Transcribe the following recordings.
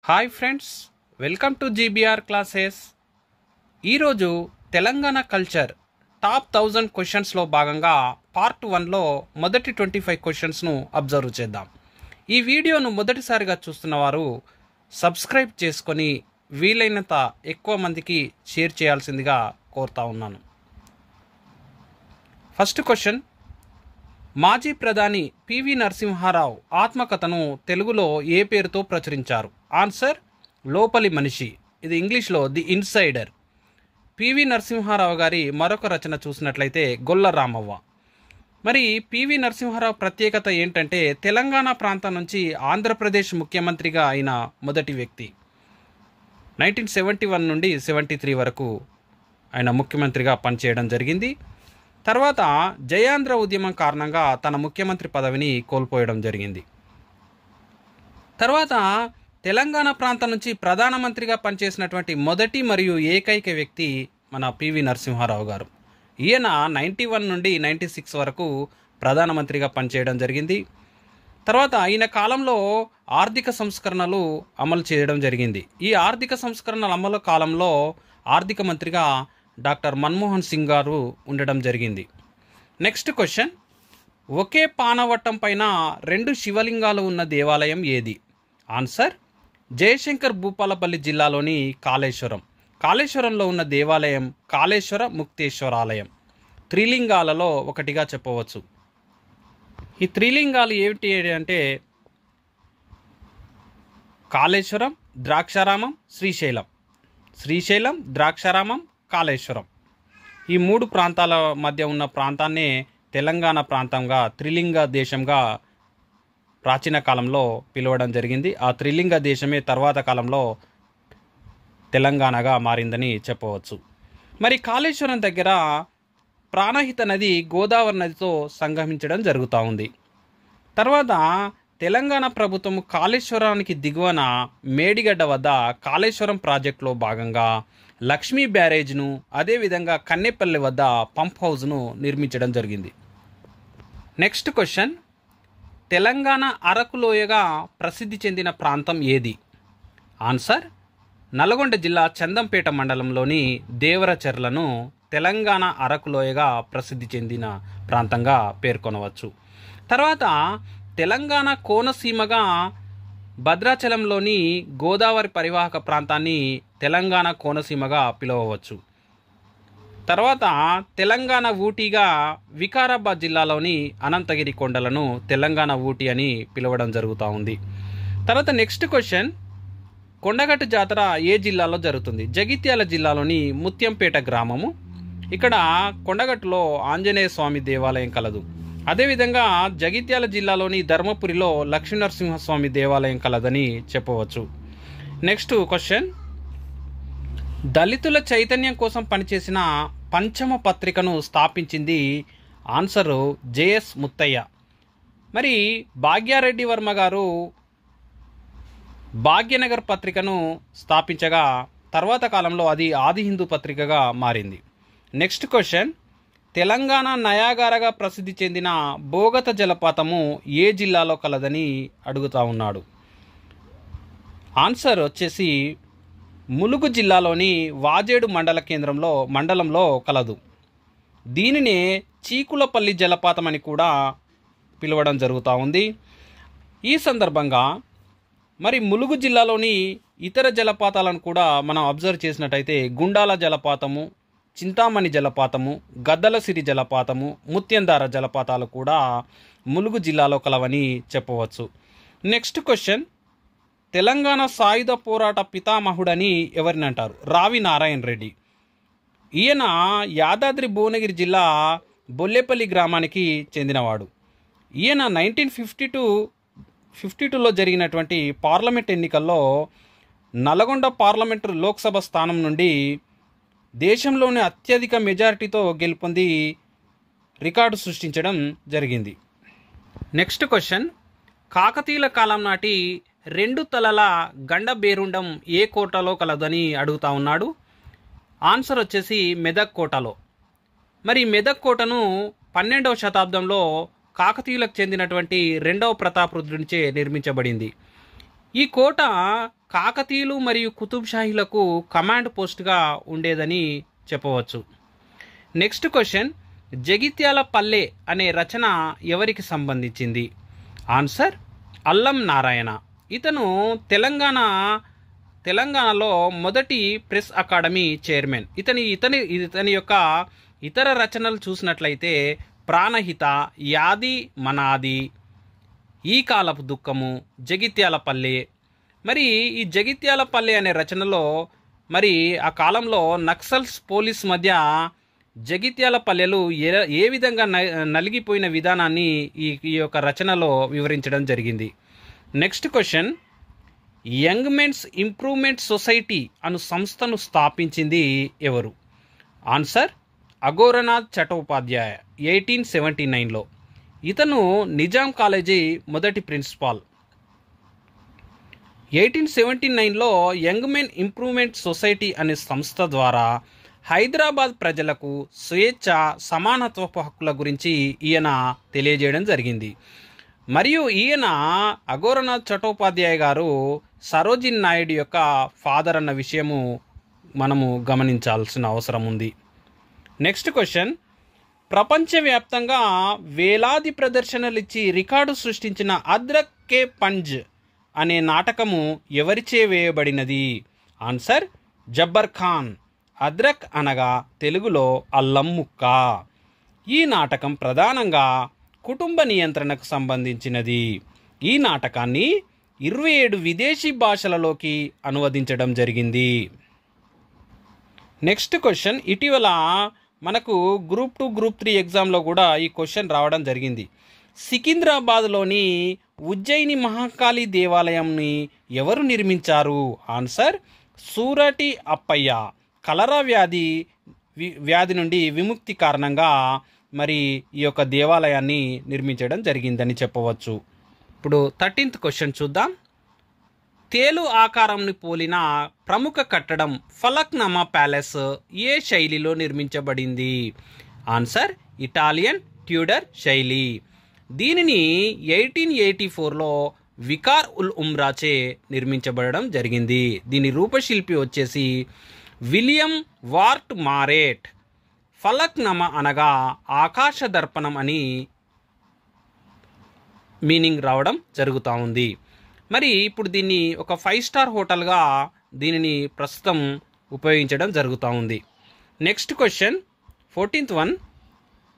Hi friends, welcome to GBR classes. ఈరోజు Telangana culture top 1000 క్వశ్చన్స్లో భాగంగా part 1లో మొదటి 25 క్వశ్చన్స్ను అబ్జర్వ్ చేద్దాం. ఈ వీడియోను మొదటిసారిగా చూస్తున్న వారు సబ్స్క్రైబ్ చేసుకొని వీలైనంత ఎక్కువ మందికి షేర్ చేయాల్సిందిగా కోరుతా ఉన్నాను. ఫస్ట్ క్వశ్చన్, మాజీ ప్రధాని పివి నరసింహారావు ఆత్మకథను తెలుగులో ఏ పేరుతో ప్రచురించారు? ఆన్సర్ లోపలి మనిషి. ఇది ఇంగ్లీష్లో ది ఇన్సైడర్. పివి నరసింహారావు గారి మరొక రచన చూసినట్లయితే గొల్ల రామవ్వ. మరి పివి నరసింహారావు ప్రత్యేకత ఏంటంటే తెలంగాణ ప్రాంతం నుంచి ఆంధ్రప్రదేశ్ ముఖ్యమంత్రిగా అయిన మొదటి వ్యక్తి. 1971 నుండి 73 వరకు ఆయన ముఖ్యమంత్రిగా పనిచేయడం జరిగింది. తర్వాత జయాంధ్ర ఉద్యమం కారణంగా తన ముఖ్యమంత్రి పదవిని కోల్పోయడం జరిగింది. తర్వాత తెలంగాణ ప్రాంతం నుంచి ప్రధానమంత్రిగా పనిచేసినటువంటి మొదటి మరియు ఏకైక వ్యక్తి మన పివి నరసింహారావు గారు. ఈయన 91 నుండి 96 వరకు ప్రధానమంత్రిగా పనిచేయడం జరిగింది. తర్వాత ఈయన కాలంలో ఆర్థిక సంస్కరణలు అమలు చేయడం జరిగింది. ఈ ఆర్థిక సంస్కరణల అమలు కాలంలో ఆర్థిక మంత్రిగా డాక్టర్ మన్మోహన్ సింగ్ గారు ఉండడం జరిగింది. నెక్స్ట్ క్వశ్చన్, ఒకే పానవట్టం పైన 2 శివలింగాలు ఉన్న దేవాలయం ఏది? ఆన్సర్ జయశంకర్ భూపాలపల్లి జిల్లాలోని కాళేశ్వరం. కాళేశ్వరంలో ఉన్న దేవాలయం కాళేశ్వర ముక్తేశ్వరాలయం. త్రిలింగాలలో ఒకటిగా చెప్పవచ్చు. ఈ త్రిలింగాలు ఏమిటి అంటే కాళేశ్వరం, ద్రాక్షారామం, శ్రీశైలం. శ్రీశైలం, ద్రాక్షారామం, కాళేశ్వరం. ఈ 3 ప్రాంతాల మధ్య ఉన్న ప్రాంతాన్నే తెలంగాణ ప్రాంతంగా త్రిలింగ దేశంగా ప్రాచీన కాలంలో పిలవడం జరిగింది. ఆ త్రిలింగ దేశమే తర్వాత కాలంలో తెలంగాణగా మారిందని చెప్పవచ్చు. మరి కాళేశ్వరం దగ్గర ప్రాణహిత నది గోదావరి నదితో సంగమించడం జరుగుతూ ఉంది. తర్వాత తెలంగాణ ప్రభుత్వం కాళేశ్వరానికి దిగువన మేడిగడ్డ వద్ద కాళేశ్వరం ప్రాజెక్టులో భాగంగా లక్ష్మీ బ్యారేజ్ను, అదేవిధంగా కన్నెపల్లి వద్ద పంప్ హౌస్ను నిర్మించడం జరిగింది. నెక్స్ట్ క్వశ్చన్, తెలంగాణ అరకులోయగా ప్రసిద్ధి చెందిన ప్రాంతం ఏది? ఆన్సర్ నల్గొండ జిల్లా చందంపేట మండలంలోని దేవరచెర్లను తెలంగాణ అరకులోయగా ప్రసిద్ధి చెందిన ప్రాంతంగా పేర్కొనవచ్చు. తర్వాత తెలంగాణ కోనసీమగా భద్రాచలంలోని గోదావరి పరివాహక ప్రాంతాన్ని తెలంగాణ కోనసీమగా పిలవవచ్చు. తర్వాత తెలంగాణ ఊటీగా వికారాబాద్ జిల్లాలోని అనంతగిరి కొండలను తెలంగాణ ఊటీ అని పిలవడం జరుగుతూ ఉంది. తర్వాత నెక్స్ట్ క్వశ్చన్, కొండగట్టు జాతర ఏ జిల్లాలో జరుగుతుంది? జగిత్యాల జిల్లాలోని ముత్యంపేట గ్రామము. ఇక్కడ కొండగట్టులో ఆంజనేయ స్వామి దేవాలయం కలదు. అదేవిధంగా జగిత్యాల జిల్లాలోని ధర్మపురిలో లక్ష్మీనరసింహస్వామి దేవాలయం కలదని చెప్పవచ్చు. నెక్స్ట్ క్వశ్చన్, దళితుల చైతన్యం కోసం పనిచేసిన పంచమ పత్రికను స్థాపించింది? Answer JS Muthaiah. మరి భాగ్యారెడ్డి వర్మ గారు భాగ్యనగర్ పత్రికను స్థాపించగా తర్వాత కాలంలో అది ఆది హిందూ పత్రికగా మారింది. నెక్స్ట్ క్వశ్చన్, తెలంగాణ నయాగారగా ప్రసిద్ధి చెందిన బోగత జలపాతము ఏ జిల్లాలో కలదని అడుగుతా ఉన్నాడు. ఆన్సర్ వచ్చేసి ములుగు జిల్లాలోని వాజేడు మండలంలో కలదు. దీనినే చీకులపల్లి జలపాతం అని కూడా పిలవడం జరుగుతూ ఉంది. ఈ సందర్భంగా మరి ములుగు జిల్లాలోని ఇతర జలపాతాలను కూడా మనం అబ్జర్వ్ చేసినట్టయితే గుండాల జలపాతము, చింతామణి జలపాతము, గద్దలసిరి జలపాతము, ముత్యందార జలపాతాలు కూడా ములుగు జిల్లాలో కలవని చెప్పవచ్చు. నెక్స్ట్ క్వశ్చన్, తెలంగాణ సాయుధ పోరాట పితామహుడని ఎవరిని అంటారు? రావి నారాయణ రెడ్డి. ఈయన యాదాద్రి భువనగిరి జిల్లా బొల్లేపల్లి గ్రామానికి చెందినవాడు. ఈయన 1952లో జరిగినటువంటి పార్లమెంట్ ఎన్నికల్లో నల్గొండ పార్లమెంటు లోక్సభ స్థానం నుండి దేశంలోని అత్యధిక మెజారిటీతో గెలుపొంది రికార్డు సృష్టించడం జరిగింది. నెక్స్ట్ క్వశ్చన్, కాకతీయుల కాలం నాటి 2 తలల గండబేరుండం ఏ కోటలో కలదని అడుగుతా ఉన్నాడు. ఆన్సర్ వచ్చేసి మెదక్ కోటలో. మరి మెదక్ కోటను 12వ శతాబ్దంలో కాకతీయులకు చెందినటువంటి 2వ ప్రతాపరుద్రునిచే నిర్మించబడింది. ఈ కోట కాకతీయులు మరియు కుతుబ్ షాహీలకు కమాండ్ పోస్ట్గా ఉండేదని చెప్పవచ్చు. నెక్స్ట్ క్వశ్చన్, జగిత్యాల పల్లె అనే రచన ఎవరికి సంబంధించింది? ఆన్సర్ అల్లం నారాయణ. ఇతను తెలంగాణలో మొదటి ప్రెస్ అకాడమీ చైర్మన్. ఇతని యొక్క ఇతర రచనలు చూసినట్లయితే ప్రాణహిత, యాది మనాది, ఈ కాలపు దుఃఖము, జగిత్యాల పల్లె. మరి ఈ జగిత్యాల పల్లె అనే రచనలో మరి ఆ కాలంలో నక్సల్స్ పోలీస్ మధ్య జగిత్యాల పల్లెలు ఏ విధంగా నలిగిపోయిన విధానాన్ని ఈ యొక్క రచనలో వివరించడం జరిగింది. Next question, young men's improvement society అను సంస్థను స్థాపించింది ఎవరు? ఆన్సర్ అఘోరనాథ్ చటోపాధ్యాయ 1879లో. ఇతను నిజాం కాలేజీ మొదటి ప్రిన్సిపాల్. 1879లో యంగ్ మెన్ ఇంప్రూవ్మెంట్ సొసైటీ అనే సంస్థ ద్వారా హైదరాబాద్ ప్రజలకు స్వేచ్ఛ, సమానత్వపు హక్కుల గురించి ఈయన తెలియజేయడం జరిగింది. మరియు ఈయన అఘోరనాథ్ చటోపాధ్యాయ గారు సరోజిని నాయుడు యొక్క ఫాదర్ అన్న విషయము మనము గమనించాల్సిన అవసరం ఉంది. నెక్స్ట్ క్వశ్చన్, ప్రపంచవ్యాప్తంగా వేలాది ప్రదర్శనలు ఇచ్చి రికార్డు సృష్టించిన అద్రక్ కే పంజ్ అనే నాటకము ఎవరిచే వేయబడినది? ఆన్సర్ జబ్బర్ ఖాన్. అద్రక్ అనగా తెలుగులో అల్లం ముక్క. ఈ నాటకం ప్రధానంగా కుటుంబ నియంత్రణకు సంబంధించినది. ఈ నాటకాన్ని 27 విదేశీ భాషలలోకి అనువదించడం జరిగింది. నెక్స్ట్ క్వశ్చన్, ఇటీవల మనకు గ్రూప్ 2, గ్రూప్ 3 ఎగ్జామ్లో కూడా ఈ క్వశ్చన్ రావడం జరిగింది. సికింద్రాబాద్లోని ఉజ్జయిని మహాకాళి దేవాలయంని ఎవరు నిర్మించారు? ఆన్సర్ సూరటి అప్పయ్య. కలరా వ్యాధి నుండి విముక్తి కారణంగా మరి ఈ యొక్క దేవాలయాన్ని నిర్మించడం జరిగిందని చెప్పవచ్చు. ఇప్పుడు 13th క్వశ్చన్ చూద్దాం. తేలు ఆకారంని పోలిన ప్రముఖ కట్టడం ఫలక్నామా ప్యాలెస్ ఏ శైలిలో నిర్మించబడింది? ఆన్సర్ ఇటాలియన్ ట్యూడర్ శైలి. దీనిని 1884లో వికార్ ఉల్ ఉమ్రాచే నిర్మించబడడం జరిగింది. దీని రూపశిల్పి వచ్చేసి విలియం వార్ట్ మారేట్. ఫలక్నామా అనగా ఆకాశ దర్పణం అని మీనింగ్ రావడం జరుగుతూ ఉంది. మరి ఇప్పుడు దీన్ని ఒక 5 స్టార్ హోటల్గా దీనిని ప్రస్తుతం ఉపయోగించడం జరుగుతూ ఉంది. నెక్స్ట్ క్వశ్చన్ 14th వన్,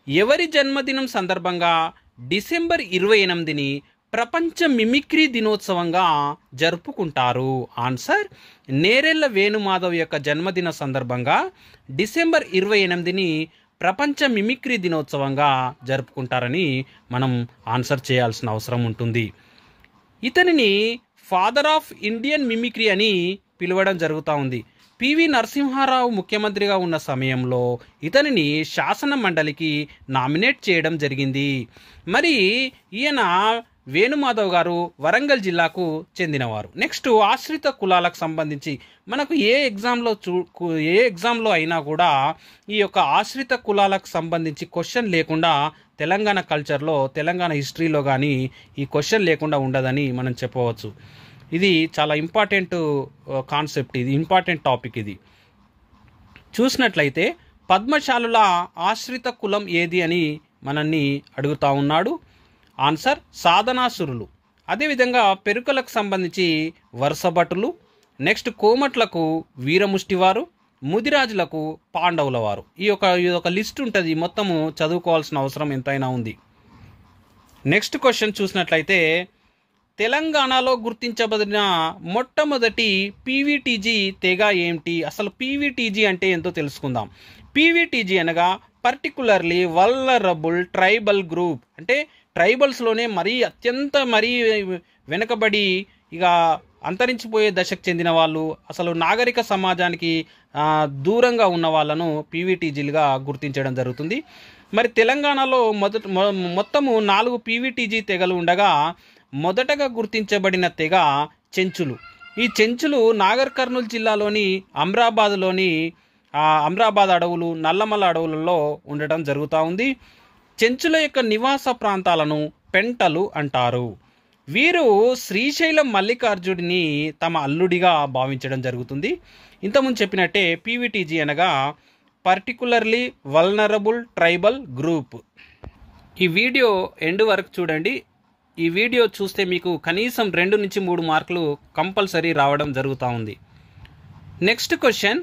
ఎవరి జన్మదినం సందర్భంగా డిసెంబర్ 28ని ప్రపంచ మిమిక్రీ దినోత్సవంగా జరుపుకుంటారు? ఆన్సర్ నేరెళ్ల వేణుమాధవ్ యొక్క జన్మదిన సందర్భంగా డిసెంబర్ 28ని ప్రపంచ మిమిక్రీ దినోత్సవంగా జరుపుకుంటారని మనం ఆన్సర్ చేయాల్సిన అవసరం ఉంటుంది. ఇతనిని ఫాదర్ ఆఫ్ ఇండియన్ మిమిక్రీ అని పిలవడం జరుగుతూ ఉంది. పివి నరసింహారావు ముఖ్యమంత్రిగా ఉన్న సమయంలో ఇతనిని శాసన మండలికి నామినేట్ చేయడం జరిగింది. మరి ఈయన వేణుమాధవ్ గారు వరంగల్ జిల్లాకు చెందినవారు. నెక్స్ట్ ఆశ్రిత కులాలకు సంబంధించి మనకు ఏ ఎగ్జామ్లో అయినా కూడా ఈ యొక్క ఆశ్రిత కులాలకు సంబంధించి క్వశ్చన్ లేకుండా తెలంగాణ కల్చర్లో, తెలంగాణ హిస్టరీలో కానీ ఈ క్వశ్చన్ లేకుండా ఉండదని మనం చెప్పవచ్చు. ఇది చాలా ఇంపార్టెంట్ కాన్సెప్ట్, ఇది ఇంపార్టెంట్ టాపిక్. ఇది చూసినట్లయితే పద్మశాలుల ఆశ్రిత కులం ఏది అని మనల్ని అడుగుతా ఉన్నాడు. ఆన్సర్ సాధనాసురులు. అదేవిధంగా పెరుకలకు సంబంధించి వరుసభటులు, నెక్స్ట్ కోమట్లకు వీరముష్టివారు, ముదిరాజులకు పాండవుల వారు. ఈ ఒక లిస్ట్ ఉంటుంది, మొత్తము చదువుకోవాల్సిన అవసరం ఎంతైనా ఉంది. నెక్స్ట్ క్వశ్చన్ చూసినట్లయితే తెలంగాణలో గుర్తించబడిన మొట్టమొదటి పీవీటీజీ తెగ ఏమిటి? అసలు పీవీటీజీ అంటే ఏంటో తెలుసుకుందాం. పీవీటీజీ అనగా పర్టికులర్లీ వల్నరబుల్ ట్రైబల్ గ్రూప్. అంటే ట్రైబల్స్లోనే అత్యంత వెనుకబడి ఇక అంతరించిపోయే దశకు చెందిన వాళ్ళు, అసలు నాగరిక సమాజానికి దూరంగా ఉన్న వాళ్ళను పీవీటీజీలుగా గుర్తించడం జరుగుతుంది. మరి తెలంగాణలో మొత్తము 4 పీవీటీజీ తెగలు ఉండగా మొదటగా గుర్తించబడిన తెగ చెంచులు. ఈ చెంచులు నాగర్ కర్నూలు జిల్లాలోని అమ్రాబాద్ అడవులు, నల్లమల అడవులలో ఉండటం జరుగుతూ ఉంది. చెంచుల యొక్క నివాస ప్రాంతాలను పెంటలు అంటారు. వీరు శ్రీశైలం మల్లికార్జుడిని తమ అల్లుడిగా భావించడం జరుగుతుంది. ఇంతకుముందు చెప్పినట్టే పీవీటీజీ అనగా పర్టికులర్లీ వల్నరబుల్ ట్రైబల్ గ్రూప్. ఈ వీడియో ఎండ్ వరకు చూడండి. ఈ వీడియో చూస్తే మీకు కనీసం 2 నుంచి 3 మార్కులు కంపల్సరీ రావడం జరుగుతూ ఉంది. నెక్స్ట్ క్వశ్చన్,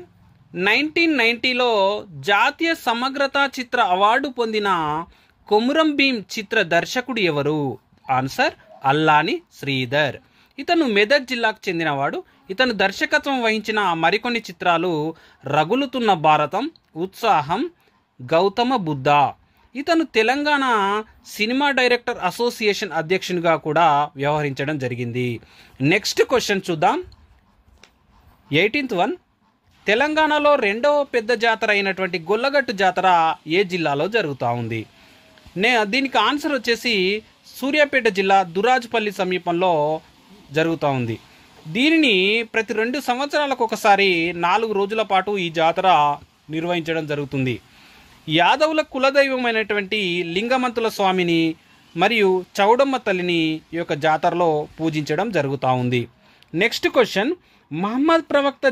1990లో జాతీయ సమగ్రతా చిత్ర అవార్డు పొందిన కొమురం భీం చిత్ర దర్శకుడు ఎవరు? ఆన్సర్ అల్లాని శ్రీధర్. ఇతను మెదక్ జిల్లాకు చెందినవాడు. ఇతను దర్శకత్వం వహించిన మరికొన్ని చిత్రాలు రగులుతున్న భారతం, ఉత్సాహం, గౌతమ బుద్ధ. ఇతను తెలంగాణ సినిమా డైరెక్టర్ అసోసియేషన్ అధ్యక్షునిగా కూడా వ్యవహరించడం జరిగింది. నెక్స్ట్ క్వశ్చన్ చూద్దాం. 18th వన్, తెలంగాణలో 2వ పెద్ద జాతర అయినటువంటి గొల్లగట్టు జాతర ఏ జిల్లాలో జరుగుతూ ఉంది? దీనికి ఆన్సర్ వచ్చేసి సూర్యాపేట జిల్లా దురాజ్పల్లి సమీపంలో జరుగుతూ ఉంది. దీనిని ప్రతి 2 సంవత్సరాలకు ఒకసారి 4 రోజుల పాటు ఈ జాతర నిర్వహించడం జరుగుతుంది. యాదవుల కులదైవమైనటువంటి లింగమంతుల స్వామిని మరియు చౌడమ్మ తల్లిని ఈ యొక్క జాతరలో పూజించడం జరుగుతూ ఉంది. నెక్స్ట్ క్వశ్చన్, మహమ్మద్ ప్రవక్త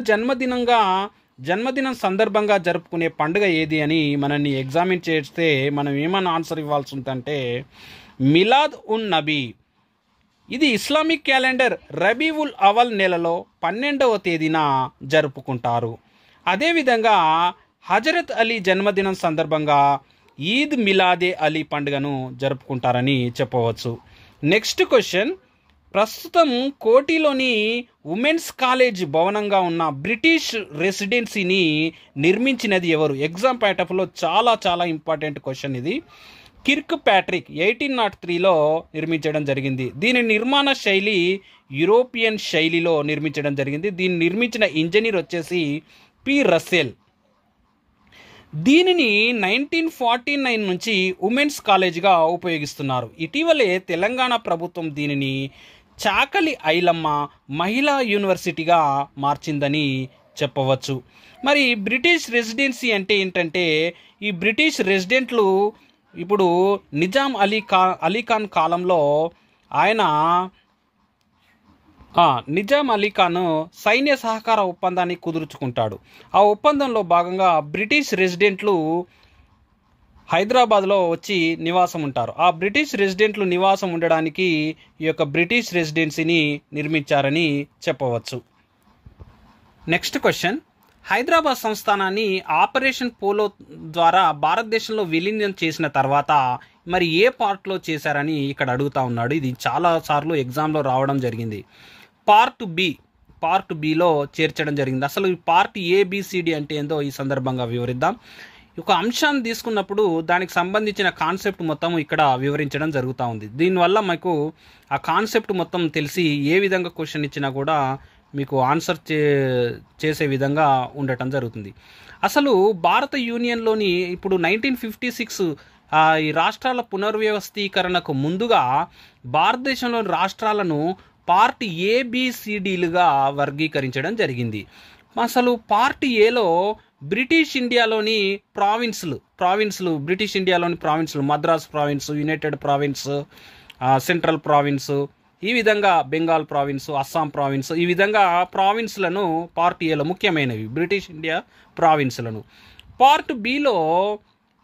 జన్మదినం సందర్భంగా జరుపుకునే పండుగ ఏది అని మనల్ని ఎగ్జామిన్ చేస్తే మనం ఏమన్నా ఆన్సర్ ఇవ్వాల్సి ఉందంటే మిలాద్ ఉన్ నబీ. ఇది ఇస్లామిక్ క్యాలెండర్ రబీవుల్ అవల్ నెలలో 12వ తేదీన జరుపుకుంటారు. అదేవిధంగా హజరత్ అలీ జన్మదినం సందర్భంగా ఈద్ మిలాదే అలీ పండుగను జరుపుకుంటారని చెప్పవచ్చు. నెక్స్ట్ క్వశ్చన్, ప్రస్తుతం కోటిలోని ఉమెన్స్ కాలేజ్ భవనంగా ఉన్న బ్రిటిష్ రెసిడెన్సీని నిర్మించినది ఎవరు? ఎగ్జామ్ పాయింట్ ఆఫ్ వ్యూలో చాలా చాలా ఇంపార్టెంట్ క్వశ్చన్ ఇది. కిర్క్ ప్యాట్రిక్ 1803లో నిర్మించడం జరిగింది. దీని నిర్మాణ శైలి యూరోపియన్ శైలిలో నిర్మించడం జరిగింది. దీన్ని నిర్మించిన ఇంజనీర్ వచ్చేసి పి రస్సెల్. దీనిని 1949 నుంచి ఉమెన్స్ కాలేజ్గా ఉపయోగిస్తున్నారు. ఇటీవలే తెలంగాణ ప్రభుత్వం దీనిని చాకలి ఐలమ్మ మహిళా యూనివర్సిటీగా మార్చిందని చెప్పవచ్చు. మరి బ్రిటిష్ రెసిడెన్సీ అంటే ఏంటంటే ఈ బ్రిటిష్ రెసిడెంట్లు ఇప్పుడు నిజాం అలీఖాన్ కాలంలో నిజాం అలీఖాన్ సైన్య సహకార ఒప్పందాన్ని కుదుర్చుకుంటాడు. ఆ ఒప్పందంలో భాగంగా బ్రిటిష్ రెసిడెంట్లు హైదరాబాద్లో వచ్చి నివాసం ఉంటారు. ఆ బ్రిటిష్ రెసిడెంట్లు నివాసం ఉండడానికి ఈ యొక్క బ్రిటిష్ రెసిడెన్సీని నిర్మించారని చెప్పవచ్చు. నెక్స్ట్ క్వశ్చన్, హైదరాబాద్ సంస్థానాన్ని ఆపరేషన్ పోలో ద్వారా భారతదేశంలో విలీనం చేసిన తర్వాత మరి ఏ పార్ట్లో చేశారని ఇక్కడ అడుగుతా ఉన్నాడు. ఇది చాలాసార్లు ఎగ్జామ్లో రావడం జరిగింది. పార్ట్ బిలో చేర్చడం జరిగింది. అసలు ఈ పార్ట్ ఏబిసిడి అంటే ఏందో ఈ సందర్భంగా వివరిద్దాం. ఒక అంశాన్ని తీసుకున్నప్పుడు దానికి సంబంధించిన కాన్సెప్ట్ మొత్తం ఇక్కడ వివరించడం జరుగుతూ ఉంది. దీనివల్ల మీకు ఆ కాన్సెప్ట్ మొత్తం తెలిసి ఏ విధంగా క్వశ్చన్ ఇచ్చినా కూడా మీకు ఆన్సర్ చేసే విధంగా ఉండటం జరుగుతుంది. అసలు భారత యూనియన్లోని ఇప్పుడు 1956 ఈ రాష్ట్రాల పునర్వ్యవస్థీకరణకు ముందుగా భారతదేశంలోని రాష్ట్రాలను పార్ట్ ఏబిసిడిలుగా వర్గీకరించడం జరిగింది. అసలు పార్ట్ ఏలో బ్రిటిష్ ఇండియాలోని ప్రావిన్స్లు బ్రిటిష్ ఇండియాలోని ప్రావిన్స్లు Madras province, united province, central province, ఈ విధంగా బెంగాల్ ప్రావిన్స్, అస్సాం ప్రావిన్స్, ఈ విధంగా ప్రావిన్స్లను పార్ట్ ఏలో ముఖ్యమైనవి బ్రిటిష్ ఇండియా ప్రావిన్స్లను. పార్ట్ బిలో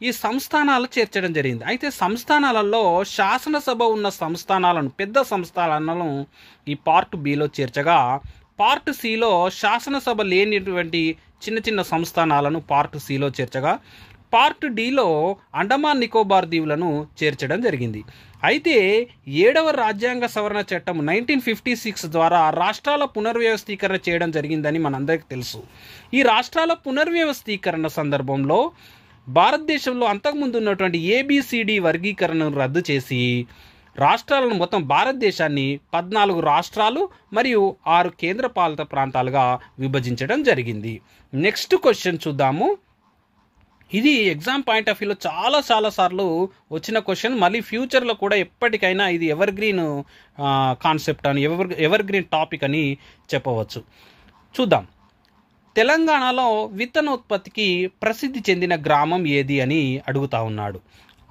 ఈ సంస్థానాలు చేర్చడం జరిగింది. అయితే సంస్థానాలలో శాసనసభ ఉన్న సంస్థానాలను పెద్ద సంస్థానాలను ఈ పార్ట్ బిలో చేర్చగా పార్ట్ సిలో శాసనసభ లేనిటువంటి చిన్న చిన్న సంస్థానాలను పార్ట్ సిలో చేర్చగా పార్ట్ డిలో అండమాన్ నికోబార్ దీవులను చేర్చడం జరిగింది. అయితే 7వ రాజ్యాంగ సవరణ చట్టం 1956 ద్వారా రాష్ట్రాల పునర్వ్యవస్థీకరణ చేయడం జరిగిందని మనందరికీ తెలుసు. ఈ రాష్ట్రాల పునర్వ్యవస్థీకరణ సందర్భంలో భారతదేశంలో అంతకుముందు ఉన్నటువంటి ఏబిసిడి వర్గీకరణను రద్దు చేసి రాష్ట్రాలను మొత్తం భారతదేశాన్ని 14 రాష్ట్రాలు మరియు 6 కేంద్రపాలిత ప్రాంతాలుగా విభజించడం జరిగింది. నెక్స్ట్ క్వశ్చన్ చూద్దాము. ఇది ఎగ్జామ్ పాయింట్ ఆఫ్ వ్యూలో చాలా సార్లు వచ్చిన క్వశ్చన్. మళ్ళీ ఫ్యూచర్లో కూడా ఎప్పటికైనా ఇది ఎవర్ గ్రీన్ కాన్సెప్ట్ అని ఎవర్ గ్రీన్ టాపిక్ అని చెప్పవచ్చు. చూద్దాం. తెలంగాణలో విత్తనోత్పత్తికి ప్రసిద్ధి చెందిన గ్రామం ఏది అని అడుగుతా ఉన్నాడు.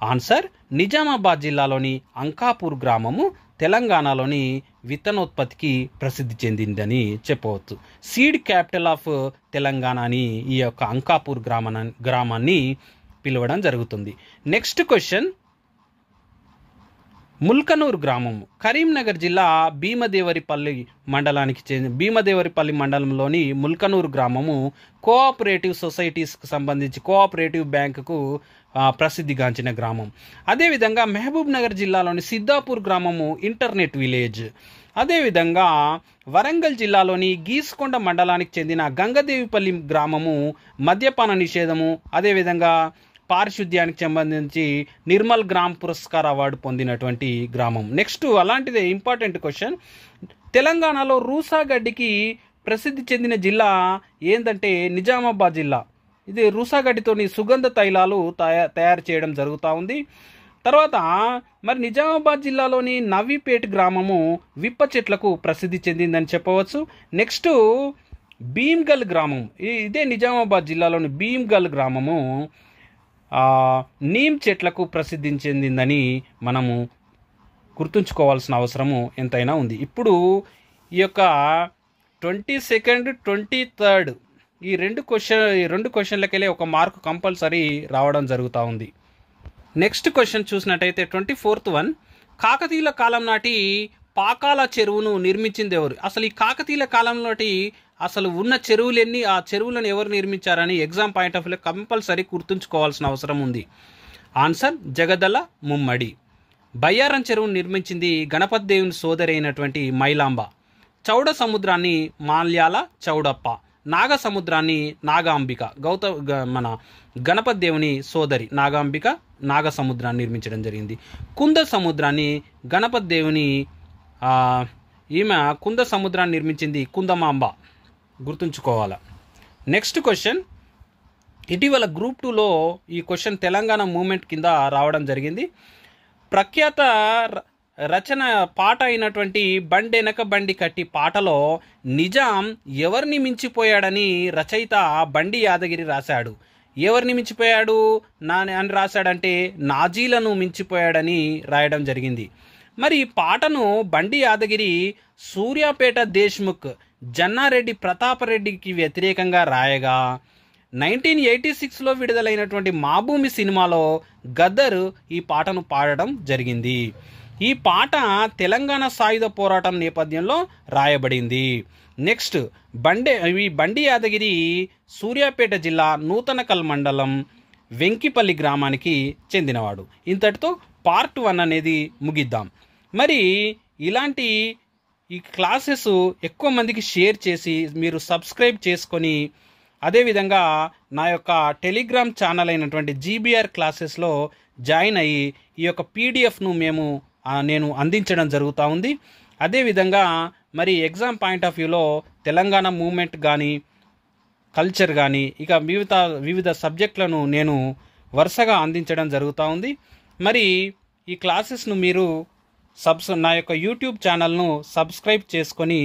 ఆన్సర్ నిజామాబాద్ జిల్లాలోని అంకాపూర్ గ్రామము తెలంగాణలోని విత్తనోత్పత్తికి ప్రసిద్ధి చెందిందని చెప్పవచ్చు. సీడ్ క్యాపిటల్ ఆఫ్ తెలంగాణ అని ఈ యొక్క అంకాపూర్ గ్రామాన్ని పిలవడం జరుగుతుంది. నెక్స్ట్ క్వశ్చన్, ముల్కనూరు గ్రామం కరీంనగర్ జిల్లా భీమదేవరిపల్లి మండలంలోని ముల్కనూరు గ్రామము కోఆపరేటివ్ సొసైటీస్కు సంబంధించి కోఆపరేటివ్ బ్యాంకుకు ప్రసిద్ధిగాంచిన గ్రామం. అదేవిధంగా మహబూబ్ నగర్ జిల్లాలోని సిద్ధాపూర్ గ్రామము ఇంటర్నెట్ విలేజ్. అదేవిధంగా వరంగల్ జిల్లాలోని గీసుకొండ మండలానికి చెందిన గంగదేవిపల్లి గ్రామము మద్యపాన నిషేధము, అదేవిధంగా పారిశుద్ధ్యానికి సంబంధించి నిర్మల్ గ్రామ్ పురస్కార్ అవార్డు పొందినటువంటి గ్రామం. నెక్స్ట్ అలాంటిదే ఇంపార్టెంట్ క్వశ్చన్, తెలంగాణలో రూసాగడ్డికి ప్రసిద్ధి చెందిన జిల్లా ఏంటంటే నిజామాబాద్ జిల్లా. ఇది రూసాగడ్డితోని సుగంధ తైలాలు తయారు చేయడం జరుగుతూ ఉంది. తర్వాత మరి నిజామాబాద్ జిల్లాలోని నవీపేట్ గ్రామము విప్ప చెట్లకు ప్రసిద్ధి చెందిందని చెప్పవచ్చు. నెక్స్ట్ భీమ్గల్ గ్రామం, ఇదే నిజామాబాద్ జిల్లాలోని భీమ్గల్ గ్రామము నీమ్ చెట్లకు ప్రసిద్ధి చెందిందని మనము గుర్తుంచుకోవాల్సిన అవసరము ఎంతైనా ఉంది. ఇప్పుడు ఈ యొక్క 22nd, 23rd ఈ రెండు క్వశ్చన్లకెళ్ళి ఒక మార్కు కంపల్సరీ రావడం జరుగుతూ ఉంది. నెక్స్ట్ క్వశ్చన్ చూసినట్టయితే 24th వన్, కాకతీయుల కాలం నాటి పాకాల చెరువును నిర్మించింది ఎవరు? అసలు ఈ కాకతీయుల కాలం నాటి అసలు ఉన్న చెరువులన్నీ, ఆ చెరువులను ఎవరు నిర్మించారని exam point of view compulsory గుర్తుంచుకోవాల్సిన అవసరం ఉంది. ఆన్సర్ జగదల ముమ్మడి. బయ్యారం చెరువును నిర్మించింది గణపతి దేవుని సోదరి అయినటువంటి మైలాంబ. చౌడ సముద్రాన్ని మాల్యాల చౌడప్ప. నాగ సముద్రాన్ని నాగాంబిక. మన గణపతి దేవుని సోదరి నాగాంబిక నాగ సముద్రాన్ని నిర్మించడం జరిగింది. కుంద సముద్రాన్ని గణపతి దేవుని కుంద సముద్రాన్ని నిర్మించింది కుందమాంబ. గుర్తుంచుకోవాలా. నెక్స్ట్ క్వశ్చన్, ఇటీవల గ్రూప్ 2లో ఈ క్వశ్చన్ తెలంగాణ మూమెంట్ కింద రావడం జరిగింది. ప్రఖ్యాత రచన పాట అయినటువంటి బండెనక బండి కట్టి పాటలో నిజాం ఎవరిని మించిపోయాడని రచయిత బండి యాదగిరి రాశాడు. ఎవరిని మించిపోయాడు అని రాశాడంటే నాజీలను మించిపోయాడని రాయడం జరిగింది. మరి ఈ పాటను బండి యాదగిరి సూర్యాపేట దేశ్ముఖ్ జన్నారెడ్డి ప్రతాపరెడ్డికి వ్యతిరేకంగా రాయగా 1986లో విడుదలైనటువంటి మాభూమి సినిమాలో గద్దర్ ఈ పాటను పాడడం జరిగింది. ఈ పాట తెలంగాణ సాయుధ పోరాటం నేపథ్యంలో రాయబడింది. నెక్స్ట్ బండి యాదగిరి సూర్యాపేట జిల్లా నూతనకల్ మండలం వెంకిపల్లి గ్రామానికి చెందినవాడు. ఇంతటితో పార్ట్ 1 అనేది ముగిద్దాం. మరి ఇలాంటి ఈ క్లాసెస్ ఎక్కువ మందికి షేర్ చేసి మీరు సబ్స్క్రైబ్ చేసుకొని, అదేవిధంగా నా యొక్క టెలిగ్రామ్ ఛానల్ అయినటువంటి జీబీఆర్ క్లాసెస్లో జాయిన్ అయ్యి ఈ యొక్క పీడిఎఫ్ను నేను అందించడం జరుగుతూ ఉంది. అదేవిధంగా మరి ఎగ్జామ్ పాయింట్ ఆఫ్ వ్యూలో తెలంగాణ మూమెంట్ కానీ కల్చర్ కానీ ఇక వివిధ సబ్జెక్టులను నేను వరుసగా అందించడం జరుగుతూ ఉంది. మరి ఈ క్లాసెస్ను మీరు నా యొక్క యూట్యూబ్ ఛానల్ను సబ్స్క్రైబ్ చేసుకొని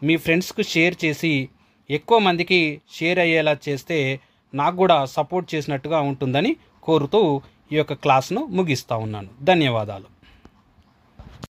మీ ఫ్రెండ్స్కు షేర్ చేసి ఎక్కువ మందికి షేర్ అయ్యేలా చేస్తే నాకు కూడా సపోర్ట్ చేసినట్టుగా ఉంటుందని కోరుతూ ఈ యొక్క క్లాస్ను ముగిస్తూ ఉన్నాను. ధన్యవాదాలు.